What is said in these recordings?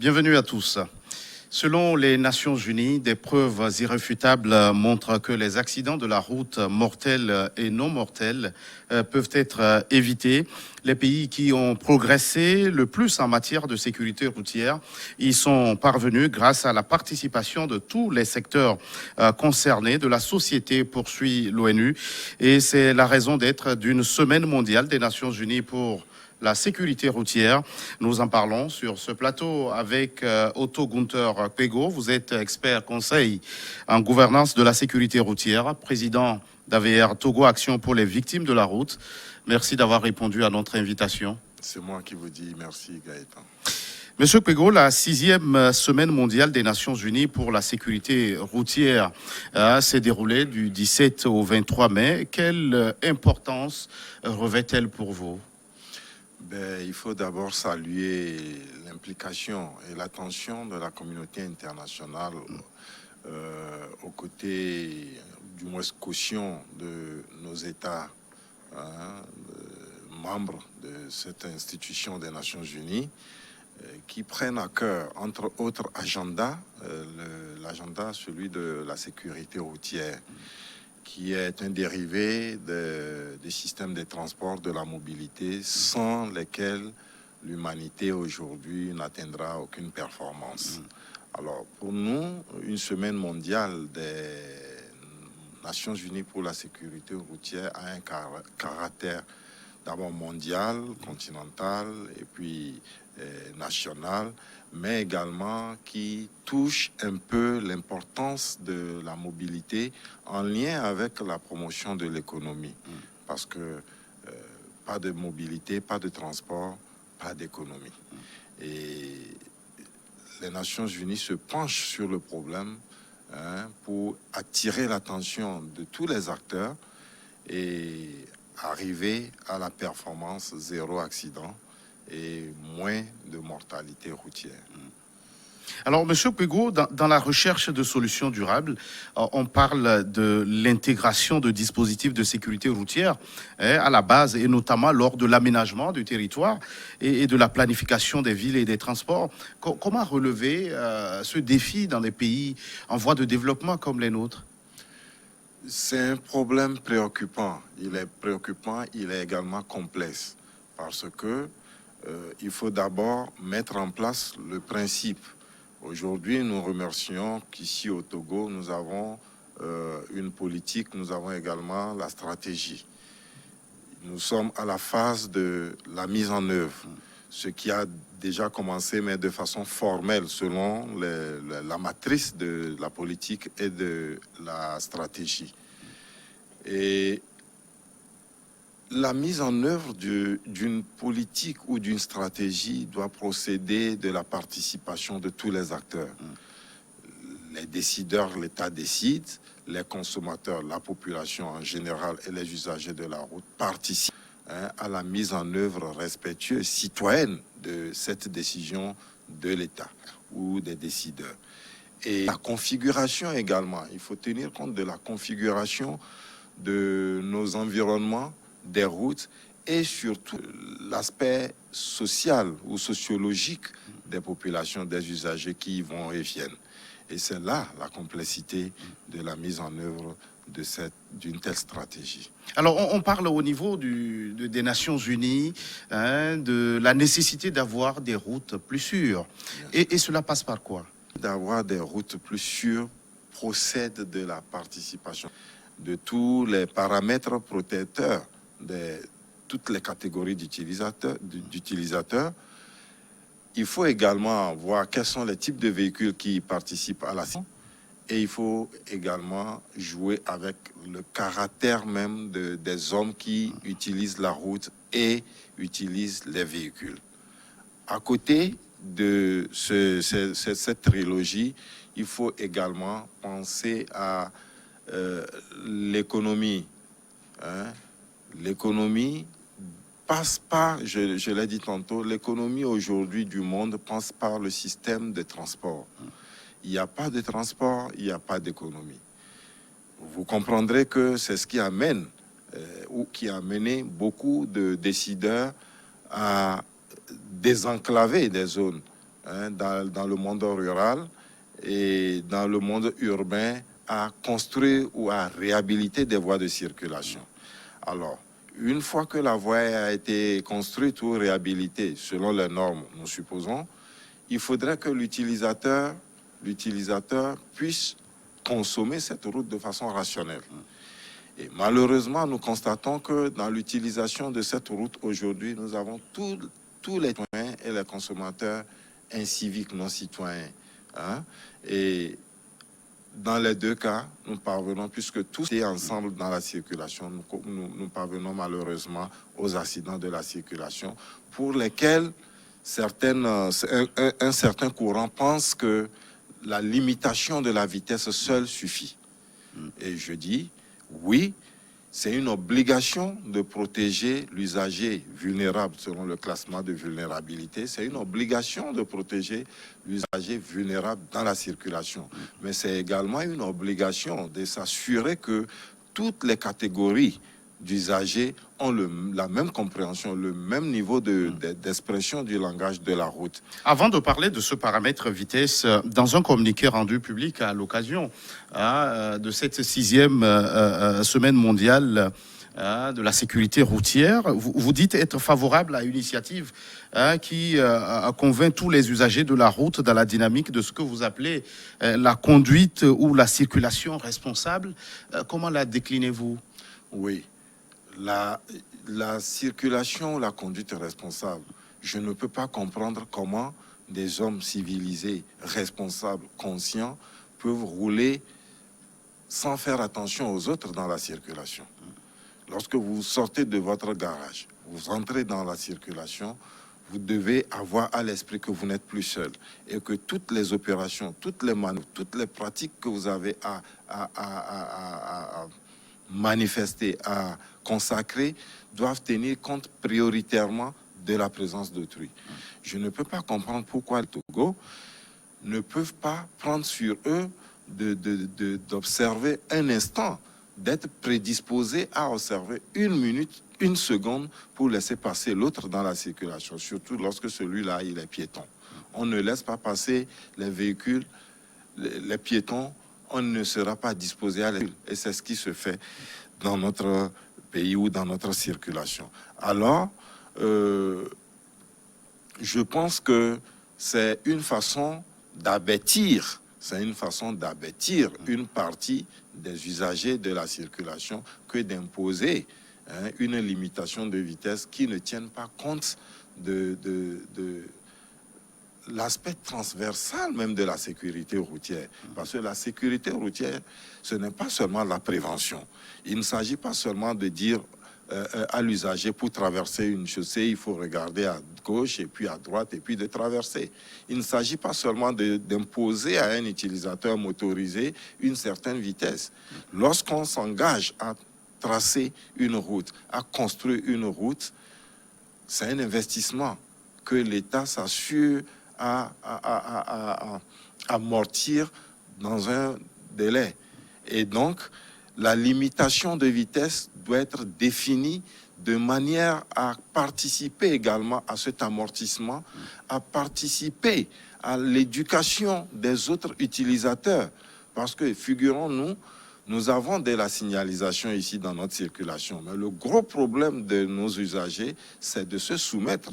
Bienvenue à tous. Selon les Nations Unies, des preuves irréfutables montrent que les accidents de la route mortels et non mortels peuvent être évités. Les pays qui ont progressé le plus en matière de sécurité routière y sont parvenus grâce à la participation de tous les secteurs concernés de la société, poursuit l'ONU. Et c'est la raison d'être d'une semaine mondiale des Nations Unies pour la sécurité routière. Nous en parlons sur ce plateau avec Otto Gunther Pego. Vous êtes expert conseil en gouvernance de la sécurité routière, président d'AVR Togo Action pour les victimes de la route. Merci d'avoir répondu à notre invitation. C'est moi qui vous dis merci, Gaëtan. Monsieur Pego, la 6e semaine mondiale des Nations Unies pour la sécurité routière s'est déroulée du 17 au 23 mai. Quelle importance revêt-elle pour vous ? Il faut d'abord saluer l'implication et l'attention de la communauté internationale aux côtés, du moins caution de nos États membres de cette institution des Nations Unies qui prennent à cœur, entre autres agendas, l'agenda, celui de la sécurité routière, qui est un dérivé des systèmes de transport, de la mobilité, sans lesquels l'humanité aujourd'hui n'atteindra aucune performance. Alors, pour nous, une semaine mondiale des Nations Unies pour la sécurité routière a un caractère d'abord mondial, continental et puis national, mais également qui touche un peu l'importance de la mobilité en lien avec la promotion de l'économie. Parce que pas de mobilité, pas de transport, pas d'économie. Et les Nations Unies se penchent sur le problème pour attirer l'attention de tous les acteurs et arriver à la performance zéro accident et moins de mortalité routière. Alors, Monsieur Pego, dans la recherche de solutions durables, on parle de l'intégration de dispositifs de sécurité routière à la base, et notamment lors de l'aménagement du territoire et de la planification des villes et des transports. Comment relever ce défi dans des pays en voie de développement comme les nôtres ? C'est un problème préoccupant. Il est préoccupant, il est également complexe parce que il faut d'abord mettre en place le principe. Aujourd'hui, nous remercions qu'ici au Togo, nous avons une politique, nous avons également la stratégie. Nous sommes à la phase de la mise en œuvre, ce qui a déjà commencé, mais de façon formelle, selon la matrice de la politique et de la stratégie. Et la mise en œuvre d'une politique ou d'une stratégie doit procéder de la participation de tous les acteurs. Les décideurs, l'État décide, les consommateurs, la population en général et les usagers de la route participent à la mise en œuvre respectueuse, citoyenne de cette décision de l'État ou des décideurs. Et la configuration également, il faut tenir compte de la configuration de nos environnements, des routes et surtout l'aspect social ou sociologique des populations, des usagers qui y vont et viennent. Et c'est là la complexité de la mise en œuvre d'une telle stratégie. Alors, on parle au niveau des Nations Unies de la nécessité d'avoir des routes plus sûres. Et cela passe par quoi ? D'avoir des routes plus sûres procède de la participation de tous les paramètres protecteurs de toutes les catégories d'utilisateurs. Il faut également voir quels sont les types de véhicules qui participent à la sécurité. Et il faut également jouer avec le caractère même des hommes qui utilisent la route et utilisent les véhicules. À côté de cette trilogie, il faut également penser à l'économie. L'économie passe par, je l'ai dit tantôt, l'économie aujourd'hui du monde passe par le système de transport. Il n'y a pas de transport, il n'y a pas d'économie. Vous comprendrez que c'est ce qui amène ou qui a amené beaucoup de décideurs à désenclaver des zones dans le monde rural et dans le monde urbain à construire ou à réhabiliter des voies de circulation. Alors, une fois que la voie a été construite ou réhabilitée selon les normes, nous supposons, il faudrait que l'utilisateur puisse consommer cette route de façon rationnelle. Et malheureusement, nous constatons que dans l'utilisation de cette route aujourd'hui, nous avons tous les citoyens et les consommateurs inciviques, non citoyens. Et dans les deux cas, nous parvenons, puisque tous sont ensemble dans la circulation, nous parvenons malheureusement aux accidents de la circulation pour lesquels un certain courant pense que la limitation de la vitesse seule suffit. Et je dis, oui, c'est une obligation de protéger l'usager vulnérable selon le classement de vulnérabilité. C'est une obligation de protéger l'usager vulnérable dans la circulation. Mais c'est également une obligation de s'assurer que toutes les catégories d'usagers ont la même compréhension, le même niveau d'expression du langage de la route. Avant de parler de ce paramètre vitesse, dans un communiqué rendu public à l'occasion de cette 6e semaine mondiale de la sécurité routière, vous dites être favorable à une initiative qui convainc tous les usagers de la route dans la dynamique de ce que vous appelez la conduite ou la circulation responsable. Comment la déclinez-vous? Oui. La circulation, la conduite responsable, je ne peux pas comprendre comment des hommes civilisés, responsables, conscients, peuvent rouler sans faire attention aux autres dans la circulation. Lorsque vous sortez de votre garage, vous entrez dans la circulation, vous devez avoir à l'esprit que vous n'êtes plus seul et que toutes les opérations, toutes les manœuvres, toutes les pratiques que vous avez à manifester, à consacrer, doivent tenir compte prioritairement de la présence d'autrui. Je ne peux pas comprendre pourquoi le Togo ne peuvent pas prendre sur eux d'observer un instant, d'être prédisposés à observer 1 minute, 1 seconde pour laisser passer l'autre dans la circulation, surtout lorsque celui-là, il est piéton. On ne laisse pas passer les véhicules, les piétons, on ne sera pas disposé à les... Et c'est ce qui se fait dans notre pays ou dans notre circulation. Alors, je pense que c'est une façon d'abêtir, une partie des usagers de la circulation que d'imposer une limitation de vitesse qui ne tienne pas compte de l'aspect transversal même de la sécurité routière. Parce que la sécurité routière, ce n'est pas seulement la prévention. Il ne s'agit pas seulement de dire à l'usager, pour traverser une chaussée, il faut regarder à gauche et puis à droite et puis de traverser. Il ne s'agit pas seulement d'imposer à un utilisateur motorisé une certaine vitesse. Lorsqu'on s'engage à tracer une route, à construire une route, c'est un investissement que l'État s'assure à amortir dans un délai. Et donc, la limitation de vitesse doit être définie de manière à participer également à cet amortissement, à participer à l'éducation des autres utilisateurs. Parce que, figurons-nous, nous avons de la signalisation ici dans notre circulation. Mais le gros problème de nos usagers, c'est de se soumettre.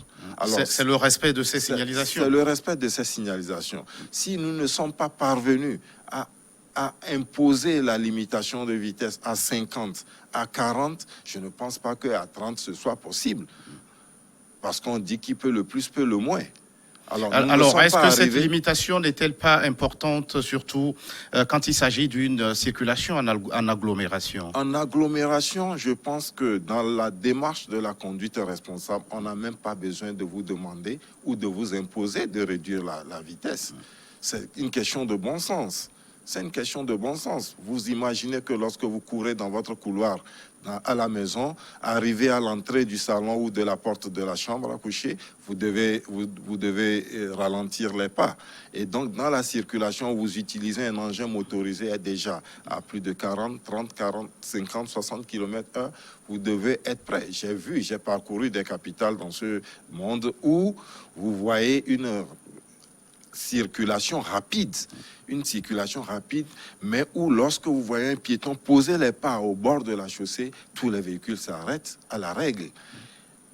C'est le respect de ces signalisations. C'est le respect de ces signalisations. Si nous ne sommes pas parvenus à imposer la limitation de vitesse à 50, à 40, je ne pense pas qu'à 30 ce soit possible. Parce qu'on dit qui peut le plus, peut le moins. Alors est-ce que cette limitation n'est-elle pas importante, surtout quand il s'agit d'une circulation en agglomération? En agglomération, je pense que dans la démarche de la conduite responsable, on n'a même pas besoin de vous demander ou de vous imposer de réduire la vitesse. C'est une question de bon sens. C'est une question de bon sens. Vous imaginez que lorsque vous courez dans votre couloir à la maison, arrivez à l'entrée du salon ou de la porte de la chambre à coucher, vous devez ralentir les pas. Et donc, dans la circulation, vous utilisez un engin motorisé déjà à plus de 40, 30, 40, 50, 60 km/h, vous devez être prêt. J'ai parcouru des capitales dans ce monde où vous voyez circulation rapide. Une circulation rapide, mais où lorsque vous voyez un piéton poser les pas au bord de la chaussée, tous les véhicules s'arrêtent à la règle.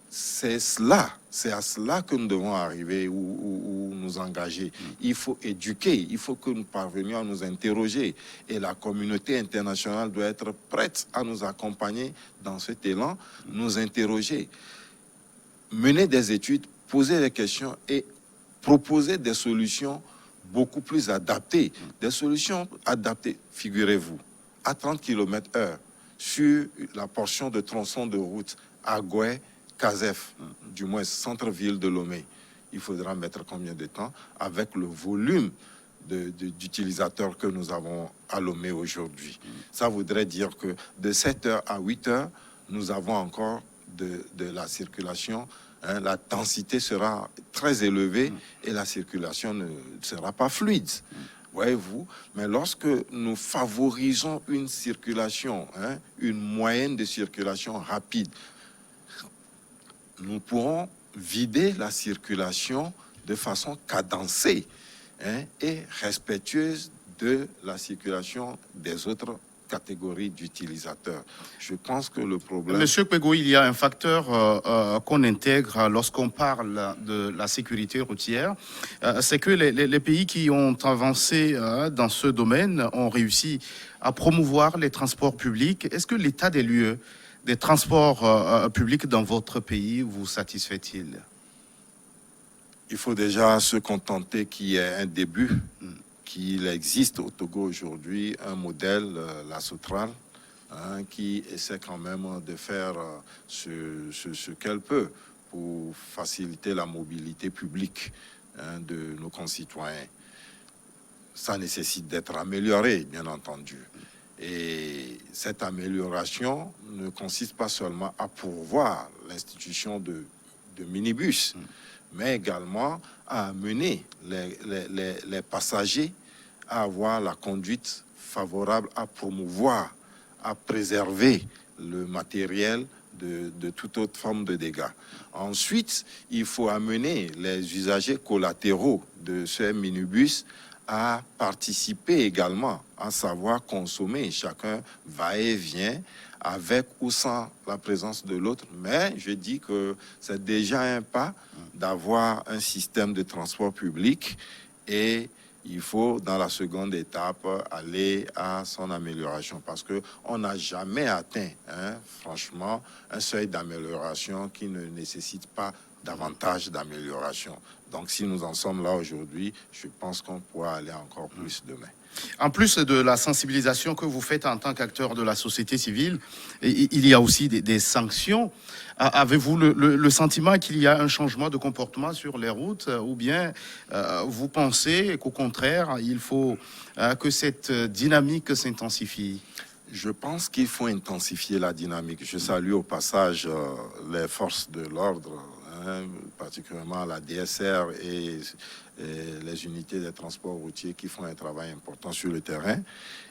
C'est à cela que nous devons arriver ou nous engager. Il faut éduquer, il faut que nous parvenions à nous interroger. Et la communauté internationale doit être prête à nous accompagner dans cet élan, nous interroger, mener des études, poser des questions et proposer des solutions beaucoup plus adaptées. Des solutions adaptées, figurez-vous, à 30 km/h sur la portion de tronçon de route Agoué, Kazef, du moins centre-ville de Lomé. Il faudra mettre combien de temps avec le volume d'utilisateurs que nous avons à Lomé aujourd'hui. Ça voudrait dire que de 7h à 8h, nous avons encore de la circulation. La densité sera très élevée et la circulation ne sera pas fluide. Voyez-vous, mais lorsque nous favorisons une circulation, une moyenne de circulation rapide, nous pourrons vider la circulation de façon cadencée et respectueuse de la circulation des autres catégories d'utilisateurs. Je pense que le problème... Monsieur Kpego, il y a un facteur qu'on intègre lorsqu'on parle de la sécurité routière, c'est que les pays qui ont avancé dans ce domaine ont réussi à promouvoir les transports publics. Est-ce que l'état des lieux des transports publics dans votre pays vous satisfait-il? Il faut déjà se contenter qu'il y ait un début, qu'il existe au Togo aujourd'hui un modèle, la Sotral, qui essaie quand même de faire ce qu'elle peut pour faciliter la mobilité publique de nos concitoyens. Ça nécessite d'être amélioré, bien entendu. Et cette amélioration ne consiste pas seulement à pourvoir l'institution de minibus, mais également à amener les passagers à avoir la conduite favorable à promouvoir, à préserver le matériel de toute autre forme de dégâts. Ensuite, il faut amener les usagers collatéraux de ce minibus à participer également, à savoir consommer. Chacun va et vient avec ou sans la présence de l'autre. Mais je dis que c'est déjà un pas d'avoir un système de transport public et il faut, dans la seconde étape, aller à son amélioration parce qu'on n'a jamais atteint, franchement, un seuil d'amélioration qui ne nécessite pas davantage d'amélioration. Donc, si nous en sommes là aujourd'hui, je pense qu'on pourra aller encore plus demain. En plus de la sensibilisation que vous faites en tant qu'acteur de la société civile, il y a aussi des sanctions. Avez-vous le sentiment qu'il y a un changement de comportement sur les routes ou bien vous pensez qu'au contraire, il faut que cette dynamique s'intensifie? Je pense qu'il faut intensifier la dynamique. Je salue au passage les forces de l'ordre, particulièrement la DSR et les unités des transports routiers qui font un travail important sur le terrain.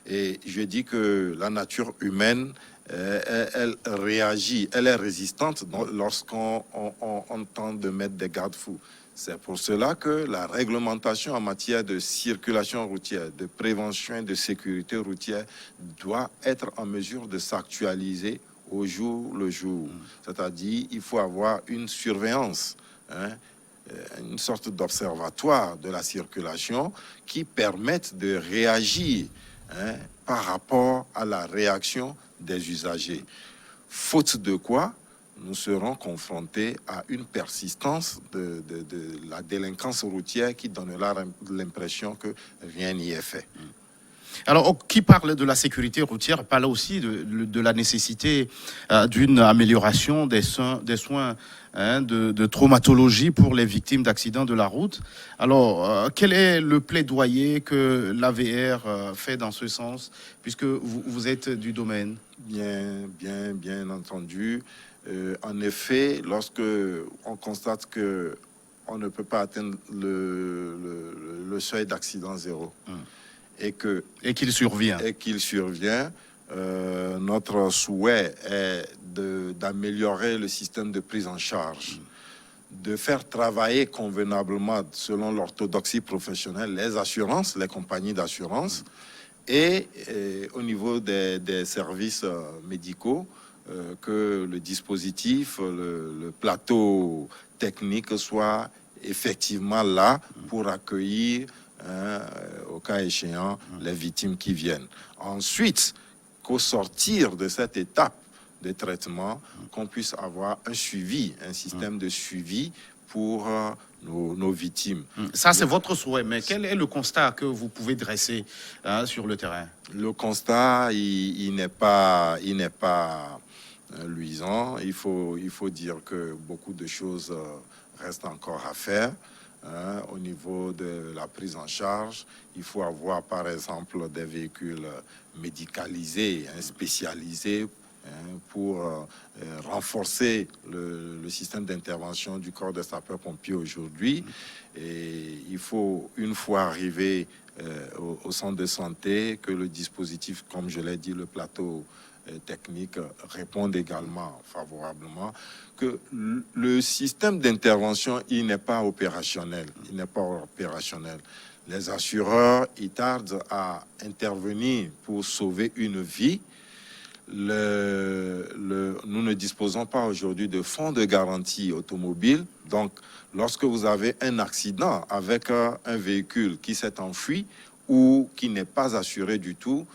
Et je dis que la nature humaine, elle réagit, elle est résistante lorsqu'on tente de mettre des garde-fous. C'est pour cela que la réglementation en matière de circulation routière, de prévention et de sécurité routière doit être en mesure de s'actualiser au jour le jour. C'est-à-dire il faut avoir une surveillance, une sorte d'observatoire de la circulation qui permette de réagir par rapport à la réaction des usagers. Faute de quoi, nous serons confrontés à une persistance de la délinquance routière qui donnera l'impression que rien n'y est fait. Alors, qui parle de la sécurité routière parle aussi de la nécessité d'une amélioration des soins de traumatologie pour les victimes d'accidents de la route. Alors, quel est le plaidoyer que l'AVR fait dans ce sens, puisque vous êtes du domaine? Bien entendu. En effet, lorsque on constate que on ne peut pas atteindre le seuil d'accident zéro, et qu'il survient, notre souhait est d'améliorer le système de prise en charge de faire travailler convenablement, selon l'orthodoxie professionnelle, les assurances, les compagnies d'assurance, et au niveau des services médicaux, que le dispositif, le plateau technique soit effectivement là pour accueillir, au cas échéant, les victimes qui viennent. Ensuite, qu'au sortir de cette étape de traitement, qu'on puisse avoir un suivi, un système de suivi pour nos victimes. Ça, c'est votre souhait, mais quel est le constat que vous pouvez dresser sur le terrain? Le constat, il n'est pas luisant. Il faut dire que beaucoup de choses restent encore à faire. Au niveau de la prise en charge, il faut avoir par exemple des véhicules médicalisés, spécialisés, pour renforcer le système d'intervention du corps de sapeurs-pompiers aujourd'hui. Et il faut, une fois arrivé au centre de santé, que le dispositif, comme je l'ai dit, le plateau technique réponde également favorablement, que le système d'intervention, il n'est pas opérationnel. Il n'est pas opérationnel. Les assureurs, ils tardent à intervenir pour sauver une vie. Nous ne disposons pas aujourd'hui de fonds de garantie automobile. Donc, lorsque vous avez un accident avec un véhicule qui s'est enfui ou qui n'est pas assuré du tout,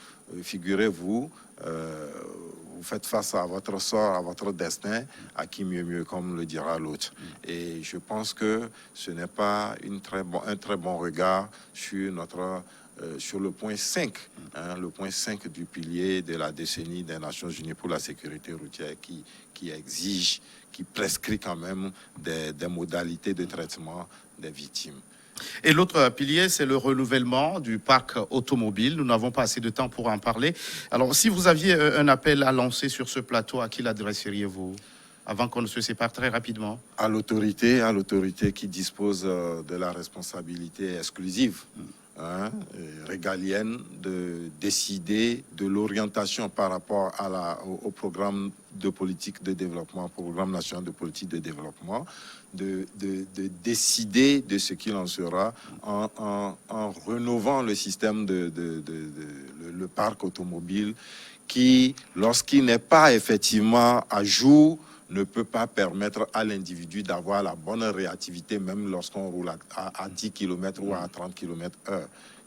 figurez-vous, vous faites face à votre sort, à votre destin, à qui mieux, comme le dira l'autre. Et je pense que ce n'est pas un très bon regard sur le point 5, le point 5 du pilier de la décennie des Nations Unies pour la sécurité routière qui exige, qui prescrit quand même des modalités de traitement des victimes. Et l'autre pilier, c'est le renouvellement du parc automobile. Nous n'avons pas assez de temps pour en parler. Alors, si vous aviez un appel à lancer sur ce plateau, à qui l'adresseriez-vous, avant qu'on ne se sépare très rapidement? À l'autorité qui dispose de la responsabilité exclusive, régalienne, de décider de l'orientation par rapport au programme de politique de développement, programme national de politique de développement, de décider de ce qu'il en sera en rénovant le système le parc automobile qui, lorsqu'il n'est pas effectivement à jour, ne peut pas permettre à l'individu d'avoir la bonne réactivité, même lorsqu'on roule à 10 km ou à 30 km/h.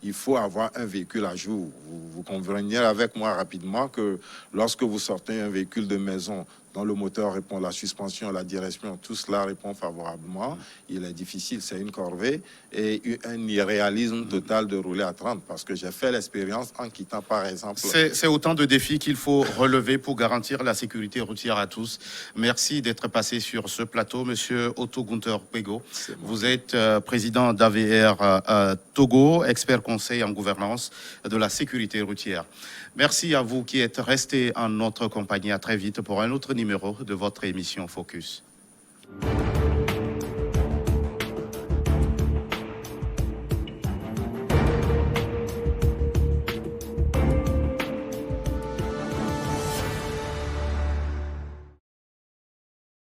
Il faut avoir un véhicule à jour. Vous conviendrez avec moi rapidement que lorsque vous sortez un véhicule de maison dont le moteur répond, la suspension, la direction, tout cela répond favorablement, il est difficile, c'est une corvée et un irréalisme total de rouler à 30, parce que j'ai fait l'expérience en quittant par exemple... C'est autant de défis qu'il faut relever pour garantir la sécurité routière à tous. Merci d'être passé sur ce plateau, Monsieur Otto Gunther Pego. Vous êtes président d'AVR Togo, expert conseil en gouvernance de la sécurité routière. Merci à vous qui êtes restés en notre compagnie. À très vite pour un autre numéro de votre émission Focus.